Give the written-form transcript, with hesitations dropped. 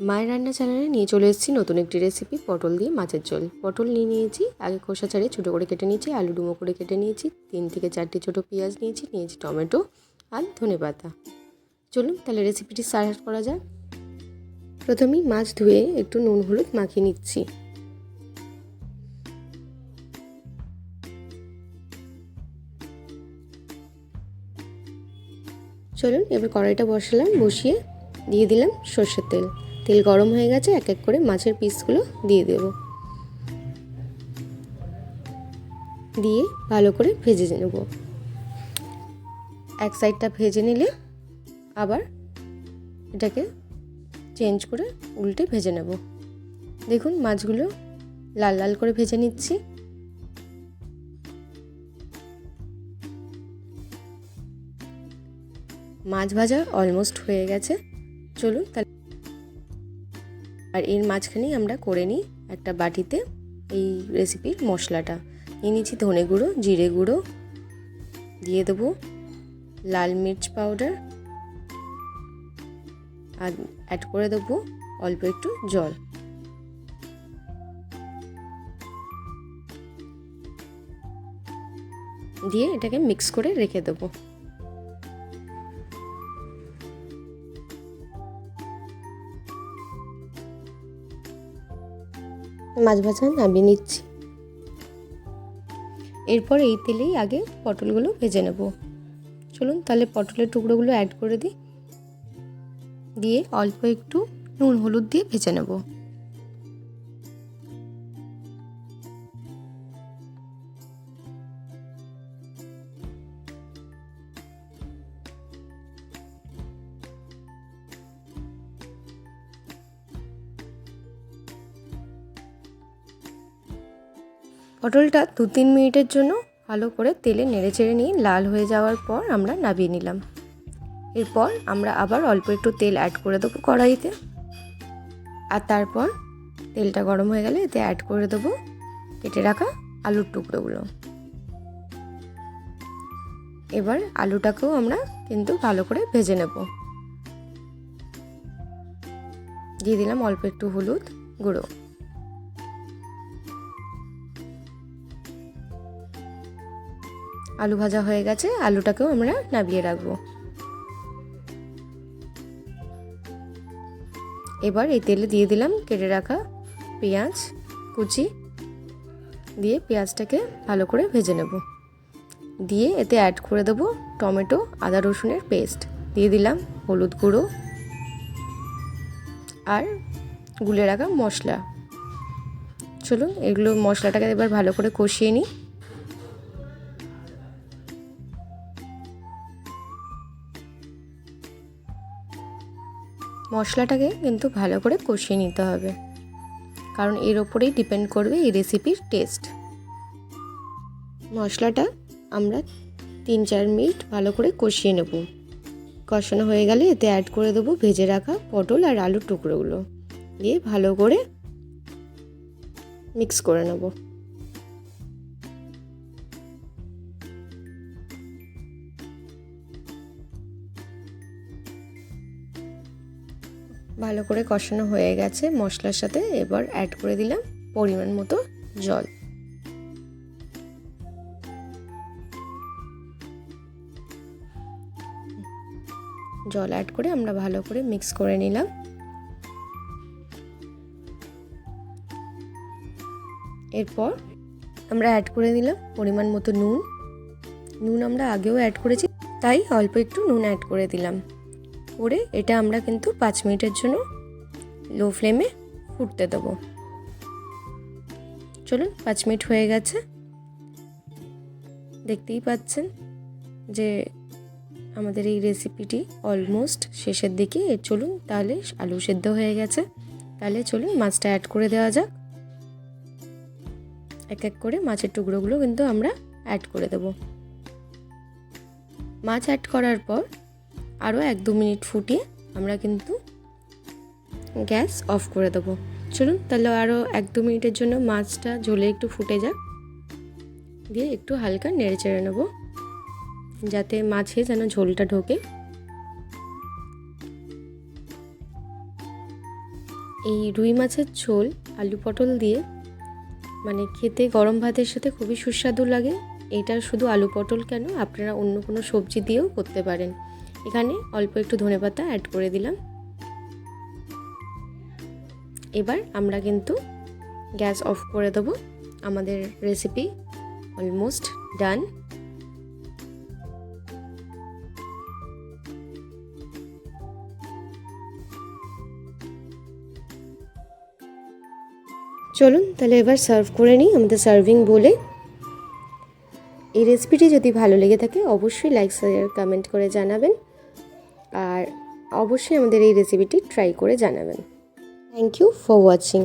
মায়ের রান্না চ্যানেলে নিয়ে চলে এসেছি নতুন একটি রেসিপি, পটল দিয়ে মাছের ঝোল। পটল নিয়ে নিয়েছি, আগে খোসা ছাড়িয়ে ছোটো করে কেটে নিয়েছি, আলু ডুমো করে কেটে নিয়েছি, 3 থেকে 4টি ছোটো পেঁয়াজ নিয়েছি টমেটো আর ধনেপাতা। চলুন তাহলে রেসিপিটি স্টার্ট করা যাক। প্রথমেই মাছ ধুয়ে একটু নুন হলুদ মাখিয়ে নিচ্ছি। চলুন এবার কড়াইটা বসিয়ে দিয়ে দিলাম সর্ষের তেল। তেল গরম হয়ে গেছে, এক এক করে মাছের পিসগুলো দিয়ে দেব, দিয়ে ভালো করে ভেজে নেব। এক সাইডটা ভেজে নিলে আবার এটাকে চেঞ্জ করে উল্টে ভেজে নেব। দেখুন মাছগুলো লাল লাল করে ভেজে নিচ্ছি। মাছ ভাজা অলমোস্ট হয়ে গেছে। চলুন তাহলে আর এর মাঝখানেই আমরা করে নিই একটা বাটিতে এই রেসিপির মশলাটা। নিয়ে নিচ্ছি ধনে গুঁড়ো, জিরে গুঁড়ো, দিয়ে দেবো লাল মির্চ পাউডার, আর অ্যাড করে দেবো অল্প একটু জল। দিয়ে এটাকে মিক্স করে রেখে দেবো। মাছ ভাজা নামিয়ে নিচ্ছি। এরপর এই তেলেই আগে পটলগুলো ভেজে নেব। চলুন তাহলে পটলের টুকরোগুলো অ্যাড করে দিই, দিয়ে অল্প একটু নুন হলুদ দিয়ে ভেজে নেব। পটলটা 2-3 মিনিটের জন্য ভালো করে তেলে নেড়ে চেড়ে নিয়ে লাল হয়ে যাওয়ার পর আমরা নামিয়ে নিলাম। এরপর আমরা আবার অল্প একটু তেল অ্যাড করে দেবো কড়াইতে, আর তারপর তেলটা গরম হয়ে গেলে এতে অ্যাড করে দেবো কেটে রাখা আলুর টুকরোগুলো। এবার আলুটাকেও আমরা কিন্তু ভালো করে ভেজে নেব। দিয়ে দিলাম অল্প একটু হলুদ গুঁড়ো। আলু ভাজা হয়ে গেছে, আলুটাকেও আমরা নামিয়ে রাখবো। এবার এই তেলে দিয়ে দিলাম কেটে রাখা পেঁয়াজ কুচি, দিয়ে পেঁয়াজটাকে ভালো করে ভেজে নেব। দিয়ে এতে অ্যাড করে দেবো টমেটো আদা রসুনের পেস্ট, দিয়ে দিলাম হলুদ গুঁড়ো আর গুলে রাখা মশলা। চলুন এগুলো মশলাটাকে এবার ভালো করে কষিয়ে নিই। মশলাটাকে কিন্তু ভালো করে কষিয়ে নিতে হবে, কারণ এর ওপরেই ডিপেন্ড করবে এই রেসিপির টেস্ট। মশলাটা আমরা 3-4 মিনিট ভালো করে কষিয়ে নেব। কষানো হয়ে গেলে এতে অ্যাড করে দেবো ভেজে রাখা পটল আর আলুর টুকরোগুলো, দিয়ে ভালো করে মিক্স করে নেব। ভালো করে কষানো হয়ে গেছে মশলার সাথে। এবার অ্যাড করে দিলাম পরিমাণ মতো জল। জল অ্যাড করে আমরা ভালো করে মিক্স করে নিলাম। এরপর আমরা অ্যাড করে দিলাম পরিমাণ মতো নুন। নুন আমরা আগেও অ্যাড করেছি, তাই অল্প একটু নুন অ্যাড করে দিলাম। করে এটা আমরা কিন্তু 5 মিনিটের জন্য লো ফ্লেমে ফুটতে দেবো। চলুন 5 মিনিট হয়ে গেছে, দেখতেই পাচ্ছেন যে আমাদের এই রেসিপিটি অলমোস্ট শেষের দিকে। চলুন তাহলে আলু সেদ্ধ হয়ে গেছে, তাহলে চলুন মাছটা অ্যাড করে দেওয়া যাক। এক এক করে মাছের টুকরোগুলো কিন্তু আমরা অ্যাড করে দেব। মাছ অ্যাড করার পর আরও 1-2 মিনিট ফুটিয়ে আমরা কিন্তু গ্যাস অফ করে দেবো। চলুন তাহলে আরও 1-2 মিনিটের জন্য মাছটা ঝোলে একটু ফুটে যাক, দিয়ে একটু হালকা নেড়ে চেড়ে নেব যাতে মাছে যেন ঝোলটা ঢোকে। এই রুই মাছের ঝোল আলু পটল দিয়ে মানে খেতে গরম ভাতের সাথে খুবই সুস্বাদু লাগে। এটা শুধু আলু পটল কেন, আপনারা অন্য কোনো সবজি দিয়েও করতে পারেন। এখানে অল্প একটু ধনেপাতা অ্যাড করে দিলাম। এবার আমরা কিন্তু গ্যাস অফ করে দেবো। আমাদের রেসিপি অলমোস্ট ডান। চলুন তাহলে এবার সার্ভ করে নিই আমাদের সার্ভিং বলে। এই রেসিপিটি যদি ভালো লেগে থাকে অবশ্যই লাইক শেয়ার কমেন্ট করে জানাবেন, আর অবশ্যই আমাদের এই রেসিপিটি ট্রাই করে জানাবেন। Thank you for watching.